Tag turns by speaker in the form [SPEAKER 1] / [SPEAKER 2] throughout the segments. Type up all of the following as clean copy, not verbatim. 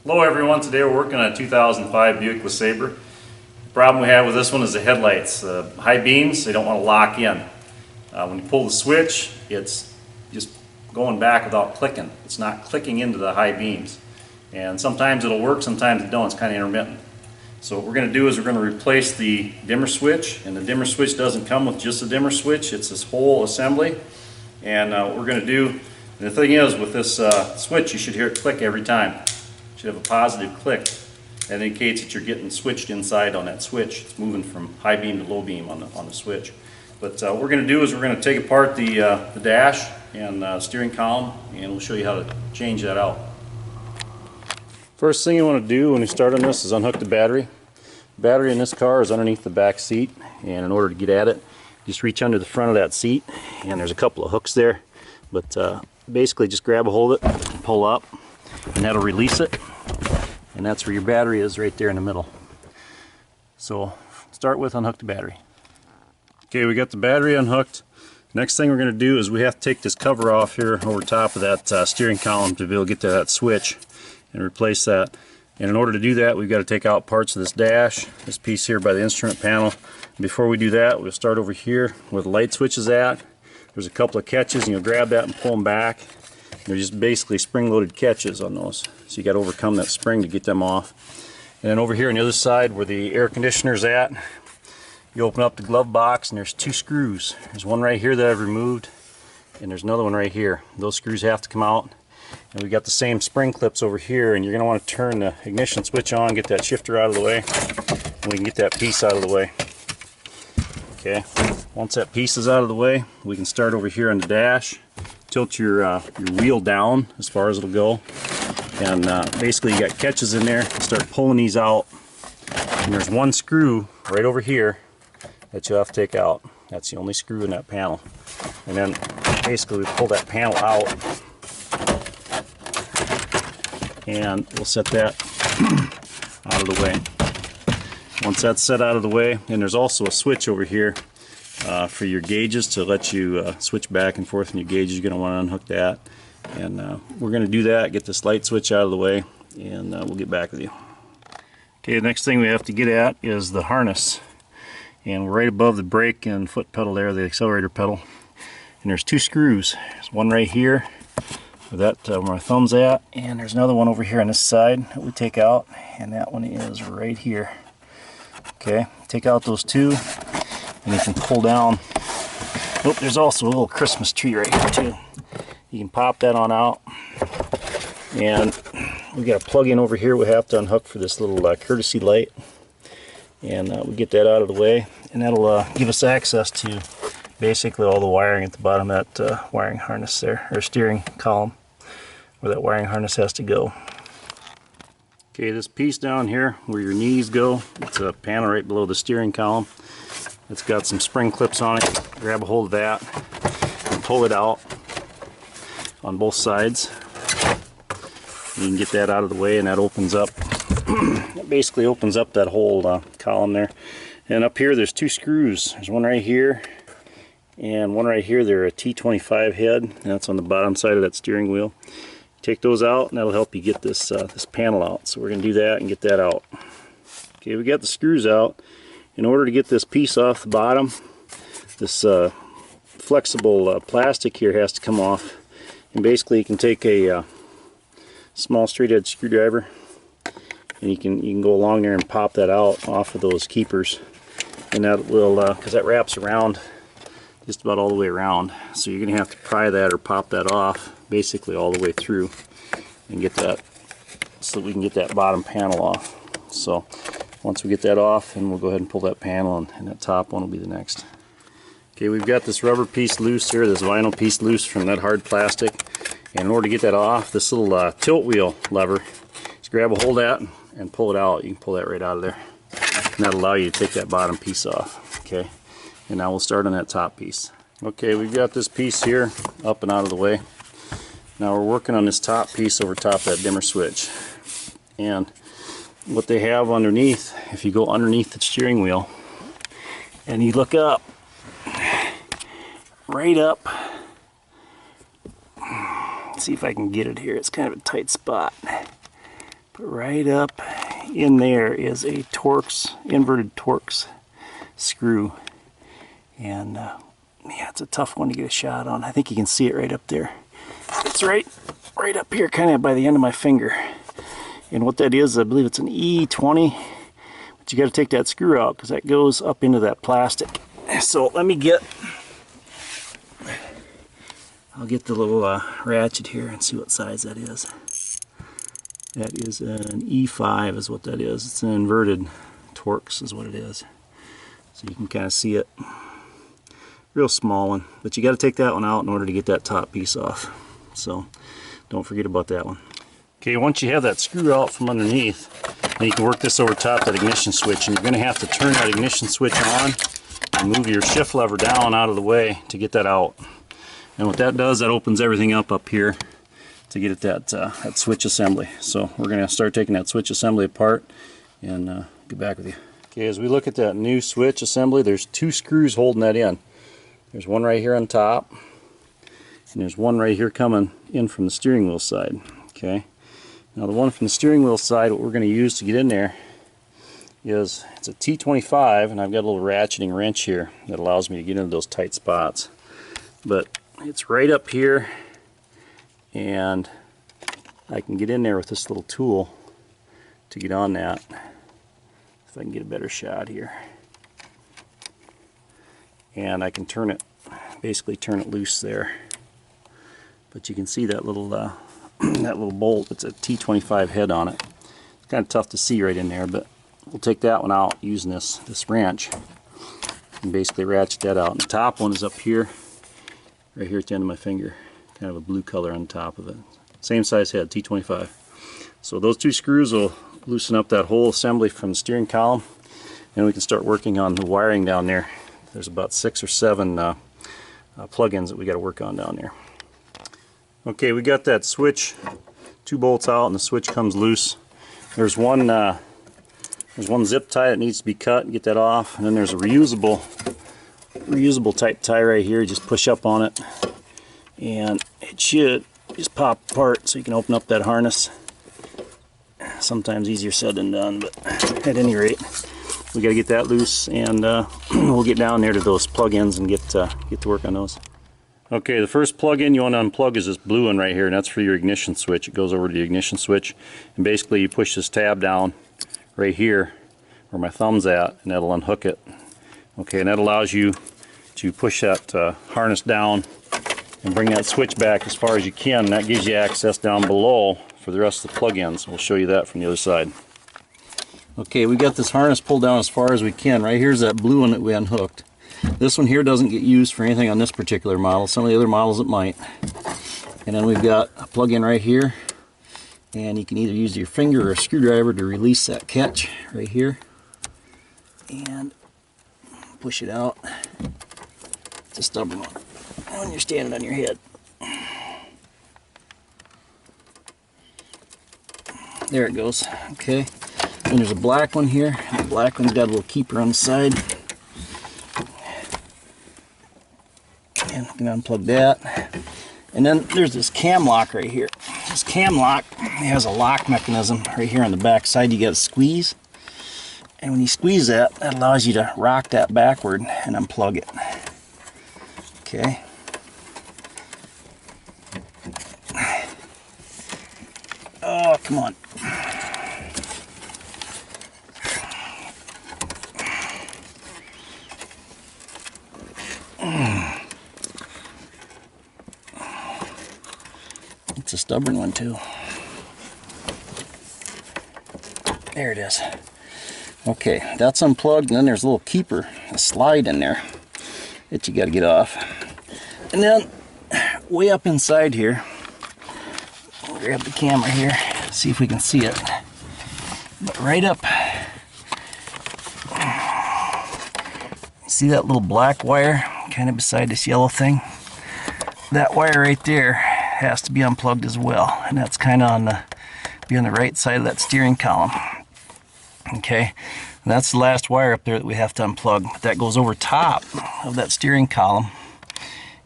[SPEAKER 1] Hello everyone, today we're working on a 2005 Buick Lesabre. The problem we have with this one is the headlights. High beams, they don't want to lock in. When you pull the switch, it's just going back without clicking. It's not clicking into the high beams. And sometimes it'll work, sometimes it don't. It's kind of intermittent. So what we're going to do is we're going to replace the dimmer switch, and the dimmer switch doesn't come with just a dimmer switch, it's this whole assembly. And what we're going to do, and the thing is with this switch, you should hear it click every time. You should have a positive click. That indicates that you're getting switched inside on that switch. It's moving from high beam to low beam on the switch. But what we're going to do is we're going to take apart the dash and steering column, and we'll show you how to change that out. First thing you want to do when you start on this is unhook the battery. The battery in this car is underneath the back seat, and in order to get at it, just reach under the front of that seat, and there's a couple of hooks there. But basically just grab a hold of it, pull up, and that'll release it. And that's where your battery is, right there in the middle. So start with unhook the battery. Okay, we got the battery unhooked. Next thing we're going to do is we have to take this cover off here over top of that steering column to be able to get to that switch and replace that. And in order to do that, we've got to take out parts of this dash, this piece here by the instrument panel. Before we do that, we'll start over here where the light switch is at. There's a couple of catches, and you'll grab that and pull them back. They're just basically spring-loaded catches on those. So you got to overcome that spring to get them off. And then over here on the other side where the air conditioner's at, you open up the glove box and there's two screws. There's one right here that I've removed, and there's another one right here. Those screws have to come out. And we got the same spring clips over here, and you're going to want to turn the ignition switch on, get that shifter out of the way, and we can get that piece out of the way. Okay, once that piece is out of the way, we can start over here on the dash. Tilt your wheel down as far as it'll go, and basically you got catches in there. Start pulling these out, and there's one screw right over here that you'll have to take out. That's the only screw in that panel. And then basically we pull that panel out, and we'll set that out of the way. Once that's set out of the way, and there's also a switch over here for your gauges to let you switch back and forth in your gauges. You're going to want to unhook that, and we're going to do that, get this light switch out of the way, and we'll get back with you. Okay, the next thing we have to get at is the harness, and we're right above the brake and foot pedal there, the accelerator pedal, and there's two screws. There's one right here where where my thumb's at, and there's another one over here on this side that we take out, and that one is right here. Okay, take out those two, and you can pull down. Oh, there's also a little Christmas tree right here too. You can pop that on out, and we got a plug-in over here we have to unhook for this little courtesy light, and we get that out of the way, and that'll give us access to basically all the wiring at the bottom of that wiring harness there, or steering column, where that wiring harness has to go. Okay, this piece down here where your knees go, it's a panel right below the steering column. It's got some spring clips on it. Grab a hold of that and pull it out on both sides. You can get that out of the way, and that opens up. It basically opens up that whole column there. And up here there's two screws. There's one right here and one right here. They're a T25 head, and that's on the bottom side of that steering wheel. Take those out, and that'll help you get this this panel out. So we're going to do that and get that out. Okay, we got the screws out. In order to get this piece off the bottom, this flexible plastic here has to come off. And basically you can take a small straight edge screwdriver, and you can go along there and pop that out off of those keepers. And that will, because that wraps around just about all the way around. So you're going to have to pry that or pop that off basically all the way through and get that, so that we can get that bottom panel off. So once we get that off, and we'll go ahead and pull that panel, and that top one will be the next. Okay, we've got this rubber piece loose here, this vinyl piece loose from that hard plastic. And in order to get that off, this little tilt wheel lever, just grab a hold of that and pull it out. You can pull that right out of there. And that'll allow you to take that bottom piece off. Okay, and now we'll start on that top piece. Okay, we've got this piece here up and out of the way. Now we're working on this top piece over top of that dimmer switch. And what they have underneath, if you go underneath the steering wheel and you look up, right up, let's see if I can get it here, it's kind of a tight spot. But right up in there is a inverted Torx screw. And yeah, it's a tough one to get a shot on. I think you can see it right up there. It's right up here, kind of by the end of my finger. And what that is, I believe it's an E20. But you got to take that screw out because that goes up into that plastic. So let me I'll get the little ratchet here and see what size that is. That is an E5 is what that is. It's an inverted Torx is what it is. So you can kind of see it. Real small one. But you got to take that one out in order to get that top piece off. So don't forget about that one. Okay, once you have that screw out from underneath, then you can work this over top that ignition switch. And you're going to have to turn that ignition switch on and move your shift lever down out of the way to get that out. And what that does, that opens everything up here to get at that switch assembly. So we're going to start taking that switch assembly apart and get back with you. Okay, as we look at that new switch assembly, there's 2 screws holding that in. There's one right here on top, and there's one right here coming in from the steering wheel side. Okay, now the one from the steering wheel side, what we're going to use to get in there is, it's a T25, and I've got a little ratcheting wrench here that allows me to get into those tight spots. But it's right up here, and I can get in there with this little tool to get on that. If I can get a better shot here. And I can turn it, basically turn it loose there. But you can see that little that little bolt. It's a T25 head on it. It's kind of tough to see right in there, but we'll take that one out using this wrench and basically ratchet that out. And the top one is up here, right here at the end of my finger. Kind of a blue color on top of it. Same size head, T25. So those 2 screws will loosen up that whole assembly from the steering column, and we can start working on the wiring down there. There's about 6 or 7 plug-ins that we got to work on down there. Okay, we got that switch, 2 bolts out, and the switch comes loose. There's one zip tie that needs to be cut and get that off, and then there's a reusable type tie right here. Just push up on it, and it should just pop apart so you can open up that harness. Sometimes easier said than done, but at any rate, we got to get that loose, and we'll get down there to those plug-ins and get to work on those. Okay, the first plug-in you want to unplug is this blue one right here, and that's for your ignition switch. It goes over to the ignition switch, and basically you push this tab down right here where my thumb's at, and that'll unhook it. Okay, and that allows you to push that harness down and bring that switch back as far as you can. That gives you access down below for the rest of the plug-ins. We'll show you that from the other side. Okay, we got this harness pulled down as far as we can. Right here's that blue one that we unhooked. This one here doesn't get used for anything on this particular model. Some of the other models it might. And then we've got a plug-in right here, and you can either use your finger or a screwdriver to release that catch right here and push it out. It's a stubborn one when you're standing on your head. There it goes. Okay, and there's a black one here. The black one's got a little keeper on the side. And you can unplug that. And then there's this cam lock right here. This cam lock has a lock mechanism right here on the back side. You got to squeeze. And when you squeeze that, that allows you to rock that backward and unplug it. Okay. Oh, come on. It's a stubborn one too. There it is. Okay, that's unplugged, and then there's a little keeper, a slide in there that you got to get off. And then way up inside here, I'll grab the camera here, see if we can see it. But right up, see that little black wire kind of beside this yellow thing? That wire right there has to be unplugged as well, and that's kind of on the right side of that steering column. Okay, and that's the last wire up there that we have to unplug. That goes over top of that steering column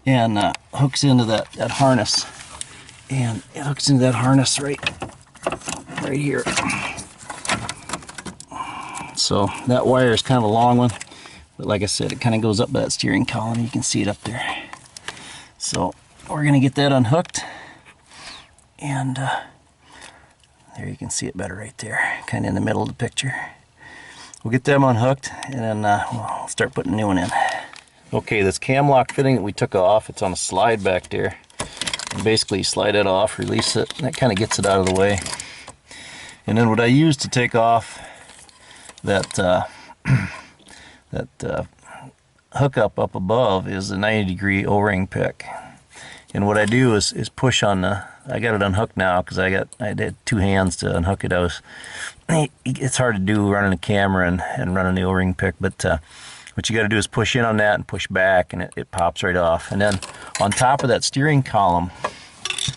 [SPEAKER 1] and hooks into that harness. And it hooks into that harness right right here. So that wire is kind of a long one, but like I said, it kind of goes up that steering column. You can see it up there. So we're going to get that unhooked, and there you can see it better right there, kind of in the middle of the picture. We'll get them unhooked, and then we'll start putting a new one in. Okay, this cam lock fitting that we took off, it's on a slide back there. And basically you slide it off, release it, and that kind of gets it out of the way. And then what I use to take off that hookup up above is the 90-degree O-ring pick. And what I do is push on the, I got it unhooked now because I had two hands to unhook it. It's hard to do running a camera and running the O-ring pick, but what you got to do is push in on that and push back, and it pops right off. And then on top of that steering column,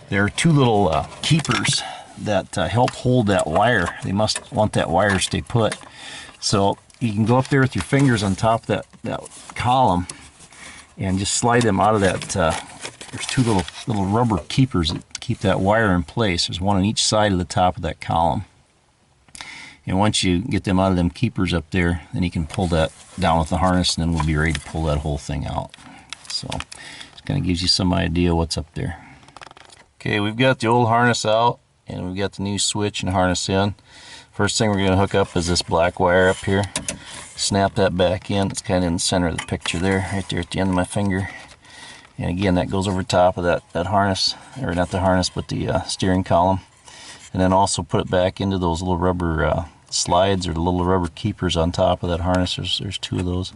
[SPEAKER 1] there are two little keepers that help hold that wire. They must want that wire to stay put. So you can go up there with your fingers on top of that column and just slide them out of that. There's two little rubber keepers that keep that wire in place. There's one on each side of the top of that column. And once you get them out of them keepers up there, then you can pull that down with the harness, and then we'll be ready to pull that whole thing out. So it kind of gives you some idea what's up there. Okay, we've got the old harness out, and we've got the new switch and harness in. First thing we're going to hook up is this black wire up here. Snap that back in. It's kind of in the center of the picture there, right there at the end of my finger. And again, that goes over top of that harness, or not the harness, but the steering column. And then also put it back into those little rubber slides, or the little rubber keepers on top of that harness. There's two of those.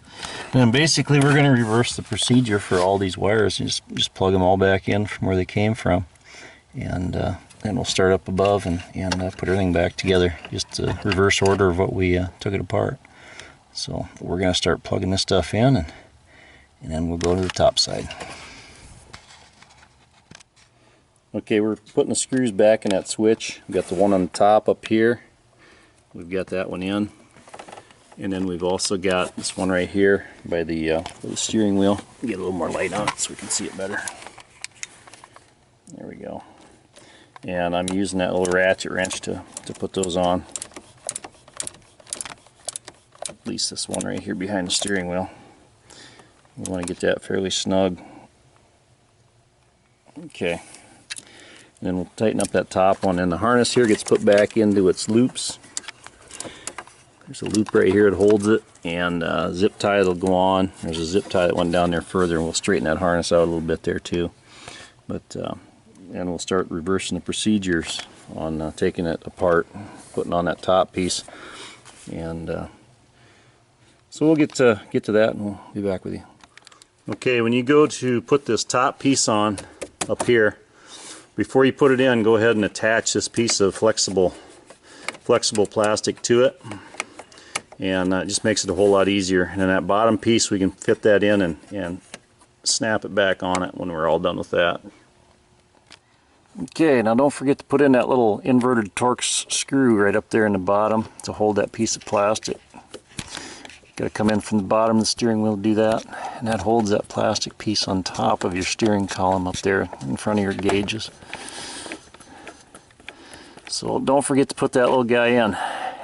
[SPEAKER 1] And then basically we're going to reverse the procedure for all these wires. You just plug them all back in from where they came from. And then we'll start up above and put everything back together. Just a reverse order of what we took it apart. So we're going to start plugging this stuff in, and then we'll go to the top side. Okay, we're putting the screws back in that switch. We've got the one on the top up here. We've got that one in. And then we've also got this one right here by the steering wheel. Get a little more light on it so we can see it better. There we go. And I'm using that little ratchet wrench to put those on. At least this one right here behind the steering wheel. We want to get that fairly snug. Okay. And then we'll tighten up that top one, and the harness here gets put back into its loops. There's a loop right here that holds it, and a zip tie that'll go on. There's a zip tie that went down there further, and we'll straighten that harness out a little bit there too. But and we'll start reversing the procedures on taking it apart, putting on that top piece, and so we'll get to that, and we'll be back with you. Okay, when you go to put this top piece on up here, before you put it in, go ahead and attach this piece of flexible plastic to it, and it just makes it a whole lot easier. And then that bottom piece, we can fit that in and snap it back on it when we're all done with that. Okay, now don't forget to put in that little inverted Torx screw right up there in the bottom to hold that piece of plastic. Got to come in from the bottom of the steering wheel to do that, and that holds that plastic piece on top of your steering column up there in front of your gauges. So don't forget to put that little guy in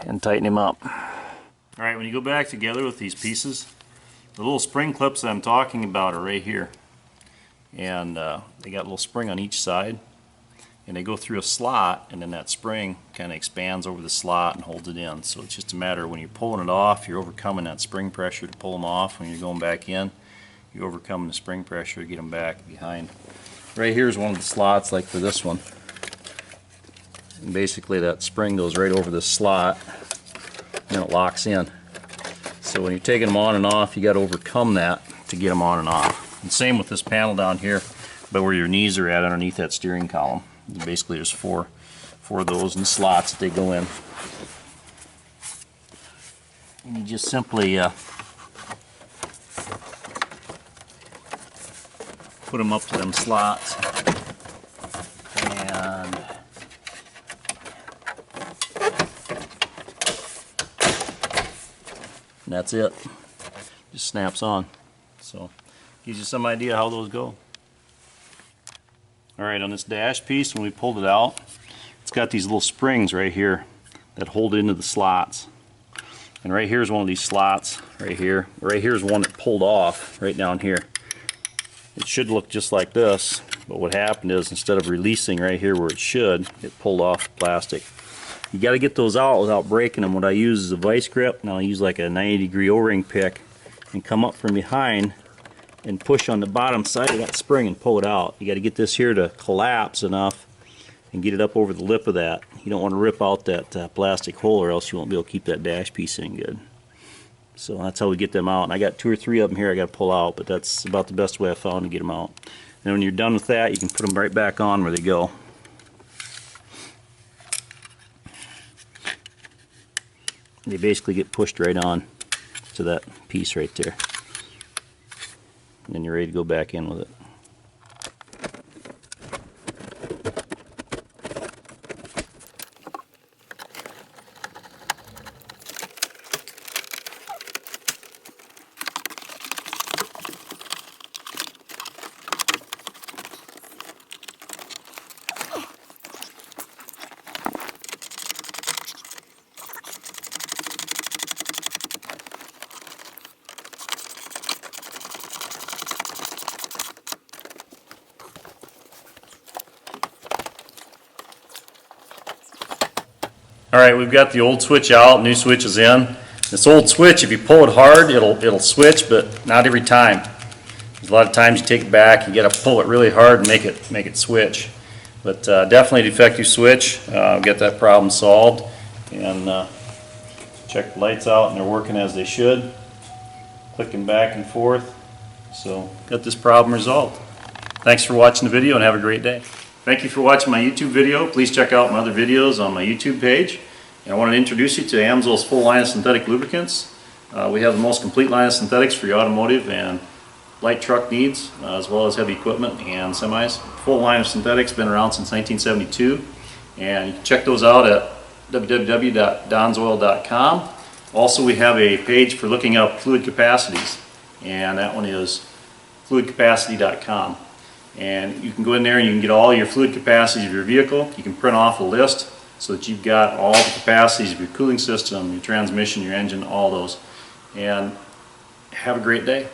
[SPEAKER 1] and tighten him up. Alright, when you go back together with these pieces, the little spring clips that I'm talking about are right here. And they got a little spring on each side, and they go through a slot, and then that spring kind of expands over the slot and holds it in. So it's just a matter of when you're pulling it off, you're overcoming that spring pressure to pull them off. When you're going back in, you're overcoming the spring pressure to get them back behind. Right here is one of the slots, like for this one. And basically that spring goes right over this slot, and it locks in. So when you're taking them on and off, you got to overcome that to get them on and off. And same with this panel down here, but where your knees are at underneath that steering column. Basically there's four of those in slots that they go in. And you just simply put them up to them slots, and that's it. Just snaps on. So gives you some idea how those go. Alright, on this dash piece, when we pulled it out, it's got these little springs right here that hold into the slots. And right here is one of these slots right here. Right here is one that pulled off right down here. It should look just like this, but what happened is instead of releasing right here where it should, it pulled off the plastic. You got to get those out without breaking them. What I use is a vice grip, and I'll use like a 90-degree O-ring pick and come up from behind and push on the bottom side of that spring and pull it out. You got to get this here to collapse enough and get it up over the lip of that. You don't want to rip out that plastic hole, or else you won't be able to keep that dash piece in good. So that's how we get them out. And I got 2 or 3 of them here I got to pull out, but that's about the best way I found to get them out. And when you're done with that, you can put them right back on where they go. They basically get pushed right on to that piece right there. And then you're ready to go back in with it. Alright, we've got the old switch out, new switch is in. This old switch, if you pull it hard, it'll switch, but not every time. There's a lot of times you take it back, you got to pull it really hard and make it switch. But definitely a defective switch. Get that problem solved, and check the lights out, and they're working as they should. Clicking back and forth. So got this problem resolved. Thanks for watching the video, and have a great day. Thank you for watching my YouTube video. Please check out my other videos on my YouTube page. And I want to introduce you to Amsoil's full line of synthetic lubricants. We have the most complete line of synthetics for your automotive and light truck needs, as well as heavy equipment and semis. Full line of synthetics, been around since 1972. And you can check those out at www.donsoil.com. Also, we have a page for looking up fluid capacities, and that one is fluidcapacity.com. And you can go in there and you can get all your fluid capacities of your vehicle. You can print off a list so that you've got all the capacities of your cooling system, your transmission, your engine, all those. And have a great day.